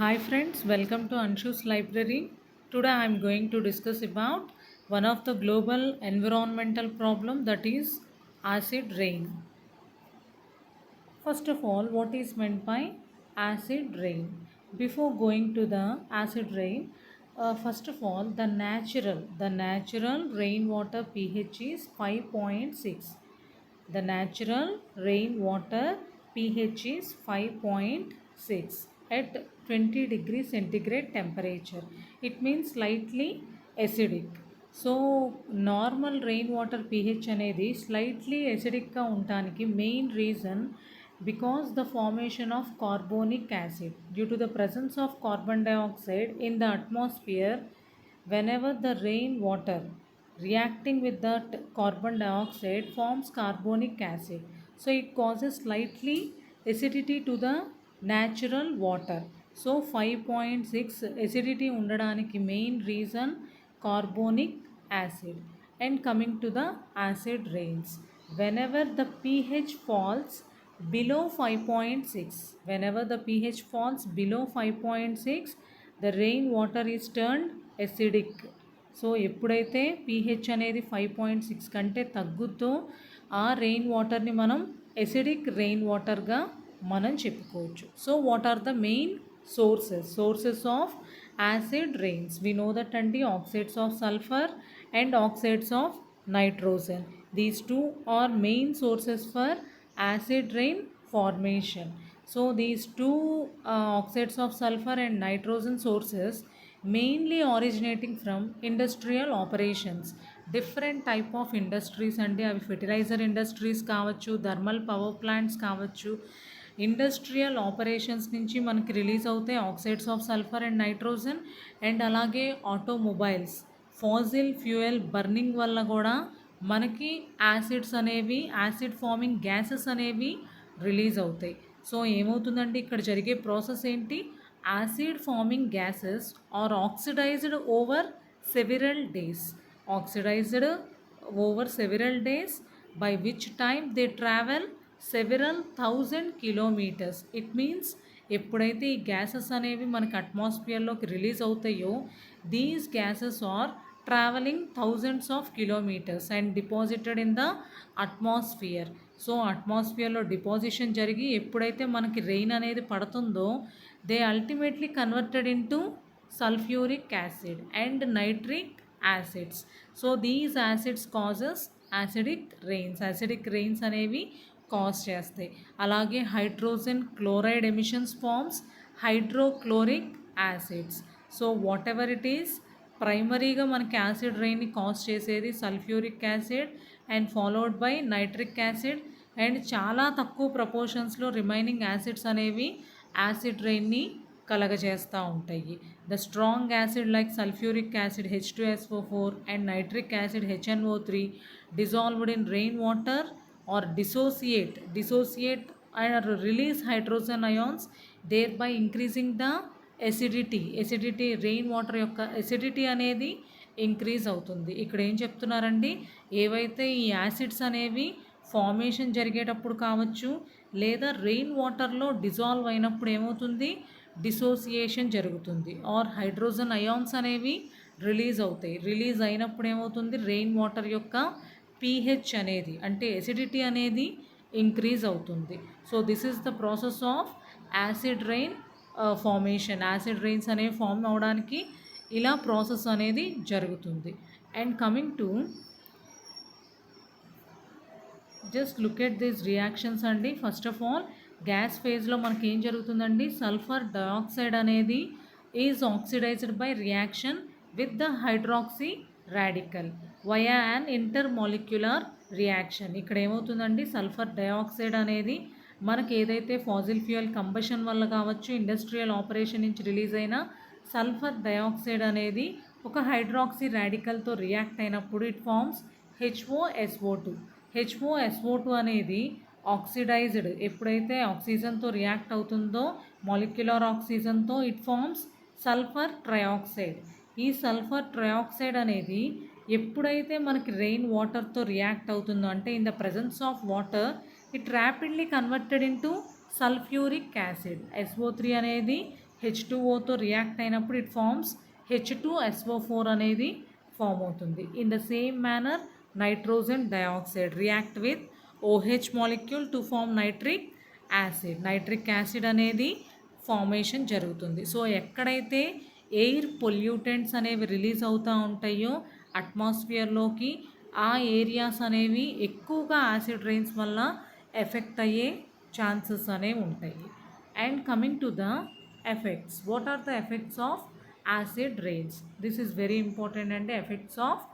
Hi friends, welcome to Anshu's Library. Today I am going to discuss about one of the global environmental problem, that is acid rain. First of all, what is meant by acid rain? Before going to the acid rain, first of all, the natural rainwater pH is 5.6. The natural rainwater pH is 5.6 at 20 degrees centigrade temperature. It means slightly acidic. So normal rainwater pH అనేది slightly acidic గా ఉండటానికి main reason because the formation of carbonic acid. Due to the presence of carbon dioxide in the atmosphere, whenever the rainwater reacting with that carbon dioxide forms carbonic acid, so it causes slightly acidity to the natural water. So 5.6 acidity ఉండాడానికి main reason carbonic acid. And coming to the acid rains, whenever the pH falls below 5.6, whenever the pH falls below 5.6, the rainwater is turned acidic. So ఎప్పుడైతే pH అనేది 5.6 కంటే తగ్గుతో ఆ rain వాటర్ని మనం acidic rain వాటర్గా మనం చెప్పుకోవచ్చు. So what are the main sources of acid rains? We know that అండి, oxides of sulphur and oxides of nitrogen. These two are main sources for acid rain formation. So these two oxides of sulfur and nitrogen sources mainly originating from industrial operations. Different type of industries అంటే అవి fertiliser industries కావచ్చు, thermal power plants కావచ్చు. Industrial operations నుంచి మనకి release అవుతాయి oxides of sulphur and nitrogen. And అలాగే automobiles, fossil fuel burning వల్ల కూడా మనకి యాసిడ్స్ అనేవి, యాసిడ్ ఫార్మింగ్ గ్యాసెస్ అనేవి రిలీజ్ అవుతాయి. సో ఏమవుతుందంటే ఇక్కడ జరిగే ప్రాసెస్ ఏంటి? Acid forming gases are oxidised over several days, oxidised over several days, by which time they travel several 1000 kilometres. It means ఎప్పుడైతే ఈ గ్యాసెస్ అనేవి మనకి అట్మాస్ఫియర్లోకి రిలీజ్ అవుతాయో, these gases are travelling thousands of kilometres and deposited in the atmosphere. So అట్మాస్ఫియర్లో deposition జరిగి ఎప్పుడైతే మనకి రెయిన్ అనేది పడుతుందో, they ultimately converted into sulphuric acid and nitric acids. So these acids causes acidic rains అనేవి cause చేస్తాయి. అలాగే hydrogen chloride emissions forms hydrochloric acids. So whatever it is, ప్రైమరీగా మనకి యాసిడ్ రెయిన్ని కాజ్ చేసేది sulphuric acid and followed by nitric acid. And చాలా తక్కువ ప్రపోర్షన్స్లో రిమైనింగ్ యాసిడ్స్ అనేవి యాసిడ్ రెయిన్ని కలగజేస్తూ ఉంటాయి. The strong acid like sulphuric acid H2SO4 and nitric acid HNO3 dissolved in rain water are dissociate and release hydrogen ions, thereby increasing the acidity rain water యొక్క acidity అనేది increase అవుతుంది. ఇక్కడ ఏం చెప్తున్నారండి, ఏవైతే ఈ యాసిడ్స్ అనేవి ఫార్మేషన్ జరిగేటప్పుడు కావచ్చు, లేదా రెయిన్ వాటర్లో డిజాల్వ్ అయినప్పుడు ఏమవుతుంది, డిసోసియేషన్ జరుగుతుంది, ఆర్ హైడ్రోజన్ అయాన్స్ అనేవి రిలీజ్ అవుతాయి. రిలీజ్ అయినప్పుడు ఏమవుతుంది, రెయిన్ వాటర్ యొక్క pH అనేది, అంటే ఎసిడిటీ అనేది ఇంక్రీజ్ అవుతుంది. So this is the process of acid rain formation. Acid rains అనేవి ఫామ్ అవడానికి ఇలా ప్రాసెస్ అనేది జరుగుతుంది. And coming to just look at this reactions అండి. ఫస్ట్ ఆఫ్ ఆల్, గ్యాస్ ఫేజ్లో మనకి ఏం జరుగుతుందండి, సల్ఫర్ డయాక్సైడ్ అనేది is oxidised by reaction with the hydroxy radical via and intermolecular reaction. ఇక్కడ ఏమవుతుందండి, సల్ఫర్ డయాక్సైడ్ అనేది మనకి ఏదైతే ఫాజిల్ ఫ్యూయల్ కంబషన్ వల్ల కావచ్చు, ఇండస్ట్రియల్ ఆపరేషన్ నుంచి రిలీజ్ అయిన సల్ఫర్ డయాక్సైడ్ అనేది ఒక హైడ్రాక్సీ రాడికల్తో రియాక్ట్ అయినప్పుడు ఇట్ ఫార్మ్స్ HOSO2 అనేది ఆక్సిడైజ్డ్, ఎప్పుడైతే ఆక్సిజన్తో రియాక్ట్ అవుతుందో, మాలిక్యులర్ ఆక్సిజన్తో, ఇట్ ఫార్మ్స్ సల్ఫర్ ట్రయాక్సైడ్. ఈ సల్ఫర్ ట్రయాక్సైడ్ అనేది ఎప్పుడైతే మనకి రెయిన్ వాటర్తో రియాక్ట్ అవుతుందో, అంటే in the presence of water, it rapidly converted into sulphuric acid. SO3 అనేది H2Oతో రియాక్ట్ అయినప్పుడు ఇట్ ఫార్మ్స్ H2SO4 అనేది ఫామ్ అవుతుంది. In the same manner nitrogen dioxide react with OH molecule to form nitric acid. Nitric acid అనేది formation జరుగుతుంది. So ఎక్కడైతే air pollutants అనేవి release అవుతూ ఉంటాయో అట్మాస్ఫియర్లోకి, ఆ ఏరియాస్ అనేవి ఎక్కువగా యాసిడ్ రెయిన్స్ వల్ల ఎఫెక్ట్ అయ్యే ఛాన్సెస్ అనేవి ఉంటాయి. And coming to the effects, what are the effects of acid rains? This is very important అండి. Effects of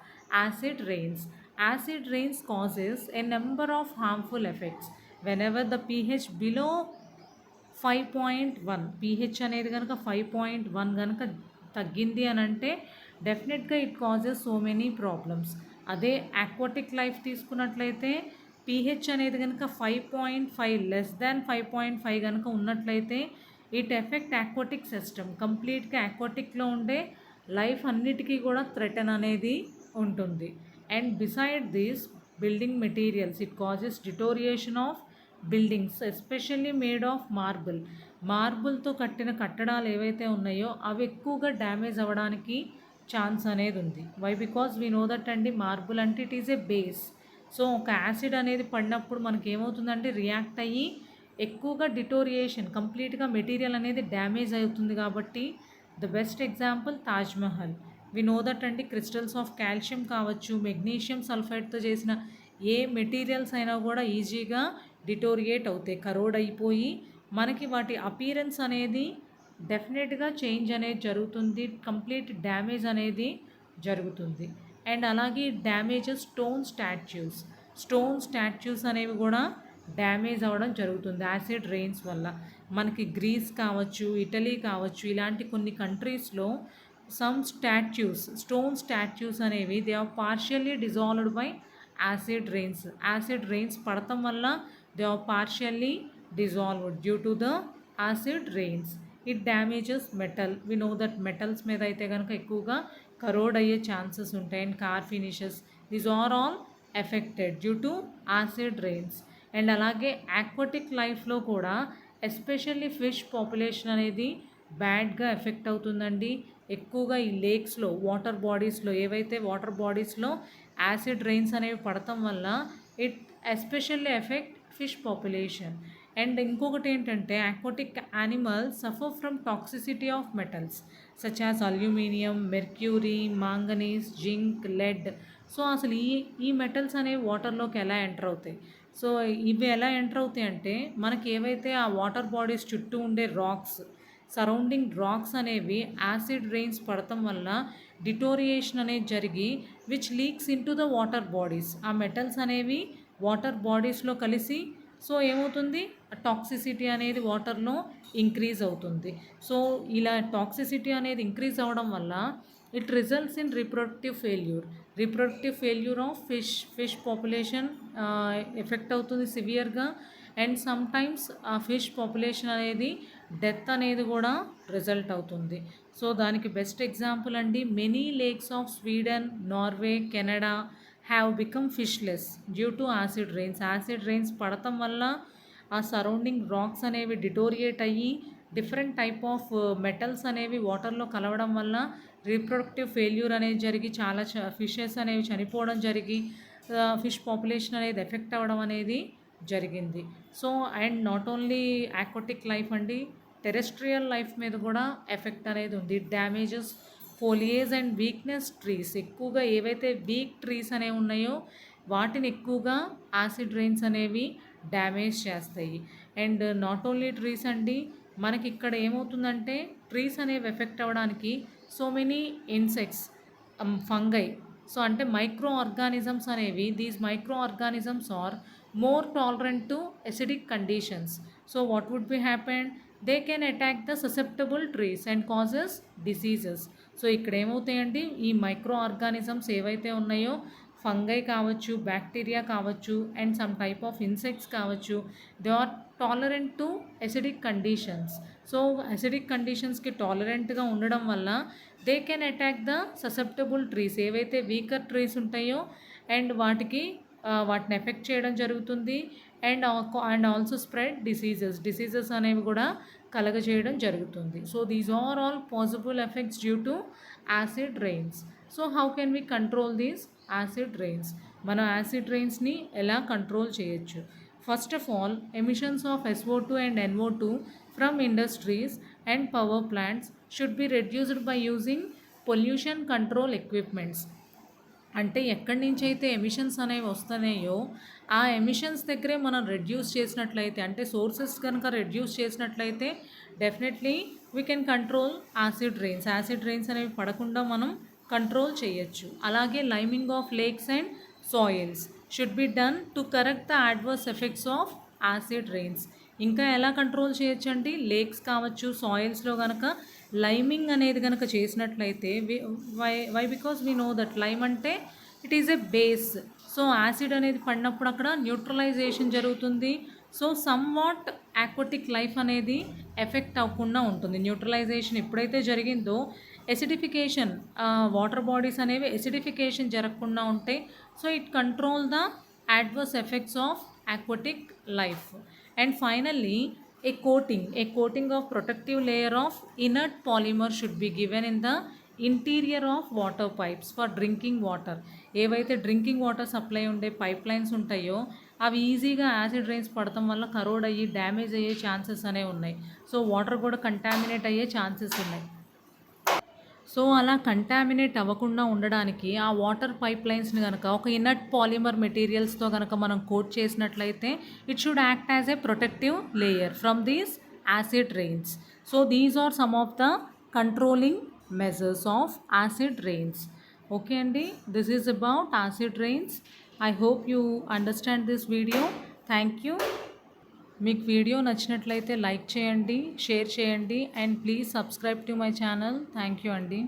acid rains. Acid rains causes a number of harmful effects whenever the pH below 5.1 pH అనేది కనుక 5.1 కనుక తగ్గింది అని అంటే డెఫినెట్గా it causes so many problems. అదే aquatic life తీసుకున్నట్లయితే pH అనేది కనుక 5.5 లెస్ దాన్ 5.5 కనుక ఉన్నట్లయితే ఇట్ ఎఫెక్ట్ ఆక్వాటిక్ సిస్టమ్. కంప్లీట్గా ఆక్వాటిక్లో ఉండే లైఫ్ అన్నిటికీ కూడా థ్రెటన్ అనేది ఉంటుంది. And beside this building materials, it causes deterioration of buildings especially made of marble. మార్బుల్తో కట్టిన కట్టడాలు ఏవైతే ఉన్నాయో అవి ఎక్కువగా డ్యామేజ్ అవ్వడానికి ఛాన్స్ అనేది ఉంది. Why? Because we know that అండి, మార్బుల్ అంటే it is a base. So ఒక యాసిడ్ అనేది పడినప్పుడు మనకి ఏమవుతుందంటే రియాక్ట్ అయ్యి ఎక్కువగా డిటోరియేషన్, కంప్లీట్గా మెటీరియల్ అనేది డ్యామేజ్ అవుతుంది. కాబట్టి the best example Taj Mahal. We know that అండి, క్రిస్టల్స్ ఆఫ్ కాల్షియం కావచ్చు, మెగ్నీషియం సల్ఫైడ్తో చేసిన ఏ మెటీరియల్స్ అయినా కూడా ఈజీగా డిటోరియేట్ అవుతాయి, కరోడ్ అయిపోయి మనకి వాటి అపీరెన్స్ అనేది డెఫినెట్గా చేంజ్ అనేది జరుగుతుంది, కంప్లీట్ డ్యామేజ్ అనేది జరుగుతుంది. అండ్ అలాగే డ్యామేజెస్ స్టోన్ స్టాచ్యూస్ అనేవి కూడా డ్యామేజ్ అవ్వడం జరుగుతుంది యాసిడ్ రెయిన్స్ వల్ల. మనకి గ్రీస్ కావచ్చు, ఇటలీ కావచ్చు, ఇలాంటి కొన్ని కంట్రీస్లో సమ్ స్టోన్ స్టాచ్యూస్ అనేవి they are partially dissolved by acid rains పడటం వల్ల they are partially dissolved due to the acid rains. It damages metal. We know that metals మీద అయితే కనుక ఎక్కువగా కరోడ్ అయ్యే ఛాన్సెస్ ఉంటాయి. And car finishes, these are all affected due to acid rains. And అలాగే aquatic లైఫ్లో కూడా especially fish population అనేది బ్యాడ్గా ఎఫెక్ట్ అవుతుందండి. ఎక్కువగా ఈ లేక్స్లో, వాటర్ బాడీస్లో యాసిడ్ రెయిన్స్ అనేవి పడటం వల్ల it especially effect fish population. And ఇంకొకటి ఏంటంటే aquatic animals suffer from toxicity of metals such as aluminium, mercury, manganese, zinc, lead. So అసలు ఈ మెటల్స్ అనేవి వాటర్లోకి ఎలా ఎంటర్ అవుతాయి? సో ఇవి ఎలా ఎంటర్ అవుతాయి అంటే మనకి ఏవైతే ఆ వాటర్ బాడీస్ చుట్టూ ఉండే సరౌండింగ్ రాక్స్ అనేవి యాసిడ్ రెయిన్స్ పడటం వల్ల డిటోరియేషన్ అనేది జరిగి which leaks in to the water bodies. ఆ మెటల్స్ అనేవి వాటర్ బాడీస్లో కలిసి సో ఏమవుతుంది, టాక్సిసిటీ అనేది వాటర్లో ఇంక్రీజ్ అవుతుంది. సో ఇలా టాక్సిసిటీ అనేది ఇంక్రీజ్ అవ్వడం వల్ల it results in reproductive failure of fish population effect అవుతుంది సివియర్గా. అండ్ సమ్టైమ్స్ ఆ ఫిష్ పాపులేషన్ అనేది డెత్ అనేది కూడా రిజల్ట్ అవుతుంది. సో దానికి బెస్ట్ ఎగ్జాంపుల్ అండి, many lakes of Sweden, Norway, Canada have become fishless due to acid rains పడటం వల్ల ఆ సరౌండింగ్ రాక్స్ అనేవి డిటోరియేట్ అయ్యి డిఫరెంట్ టైప్ ఆఫ్ మెటల్స్ అనేవి వాటర్లో కలవడం వల్ల రీప్రొడక్టివ్ ఫెయిల్యూర్ అనేది జరిగి చాలా ఫిషెస్ అనేవి చనిపోవడం జరిగి ఫిష్ పాపులేషన్ అనేది ఎఫెక్ట్ అవ్వడం అనేది జరిగింది. So and not only aquatic life అండి, టెరెస్ట్రియల్ లైఫ్ మీద కూడా ఎఫెక్ట్ అనేది ఉంది. Damages foliage and weakness trees. ఎక్కువగా ఏవైతే వీక్ ట్రీస్ అనేవి ఉన్నాయో వాటిని ఎక్కువగా యాసిడ్ రెయిన్స్ అనేవి డ్యామేజ్ చేస్తాయి. అండ్ నాట్ ఓన్లీ ట్రీస్ అండి, మనకి ఇక్కడ ఏమవుతుందంటే ట్రీస్ అనేవి ఎఫెక్ట్ అవ్వడానికి so many insects, fungi. So అంటే మైక్రో ఆర్గానిజమ్స్ అనేవి, these micro organisms are more tolerant to acidic conditions. So what would be happen? They can attack the susceptible trees and causes diseases. So ఇక్కడ ఏమవుతాయండి, ఈ micro organisms ఏవైతే ఉన్నాయో fungi కావచ్చు, bacteria కావచ్చు, and some type of insects కావచ్చు, they are tolerant to acidic conditions. So acidic కండిషన్స్కి టాలరెంట్గా ఉండడం వల్ల they can attack the susceptible trees, ఏవైతే వీకర్ ట్రీస్ ఉంటాయో అండ్ వాటిని ఎఫెక్ట్ చేయడం జరుగుతుంది. అండ్ ఆల్సో స్ప్రెడ్ డిసీజెస్ అనేవి కూడా కలగజేయడం జరుగుతుంది. So these are all possible effects due to acid rains. So how can we control these acid rains? మనం యాసిడ్ రెయిన్స్ని ఎలా కంట్రోల్ చేయొచ్చు? First of all, emissions of SO2 and NO2 from industries and power plants should be reduced by using pollution control equipments. అంటే ఎక్కడి నుంచి అయితే emissions అనేవి వస్తున్నాయో ఆ ఎమిషన్స్ దగ్గరే మనం రెడ్యూస్ చేసినట్లయితే, అంటే సోర్సెస్ కనుక రెడ్యూస్ చేసినట్లయితే definitely we can control acid rains. Acid rains అనేవి పడకుండా మనం కంట్రోల్ చేయొచ్చు. అలాగే liming of lakes and soils should be done to correct the adverse effects of acid rains. ఇంకా ఎలా కంట్రోల్ చేయొచ్చు అండి? లేక్స్ కావచ్చు, సాయిల్స్లో కనుక లైమింగ్ అనేది కనుక చేసినట్లయితే, why because we know that lime అంటే it is a base. So acid అనేది పడినప్పుడు అక్కడ న్యూట్రలైజేషన్ జరుగుతుంది. So somewhat aquatic life అనేది ఎఫెక్ట్ అవ్వకుండా ఉంటుంది. న్యూట్రలైజేషన్ ఎప్పుడైతే జరిగిందో ఎసిడిఫికేషన్, వాటర్ బాడీస్ అనేవి ఎసిడిఫికేషన్ జరగకుండా ఉంటాయి. So it control the adverse effects of aquatic life. And finally, a coating of protective layer of inert polymer should be given in the interior of water pipes for drinking water. ఏవైతే drinking water supply ఉండే pipe lines ఉంటాయో అవి ఈజీగా acid rains పడటం వల్ల కరోడ్ అయ్యి damage అయ్యే chances అనేవి ఉన్నాయి. సో వాటర్ కూడా కంటామినేట్ అయ్యే ఛాన్సెస్ ఉన్నాయి. సో అలా కంటామినేట్ అవ్వకుండా ఉండడానికి ఆ వాటర్ పైప్ లైన్స్ని కనుక ఒక ఇనర్ట్ పాలిమర్ మెటీరియల్స్తో కనుక మనం కోట్ చేసినట్లయితే it should act as a protective layer from these acid rains. So these are some of the controlling measures of acid rains. Okay అండి, this is about acid rains. I hope you understand this video. Thank you. మీకు video నచ్చినట్లయితే like చేయండి, share చేయండి and please subscribe to my channel. Thank you అండి.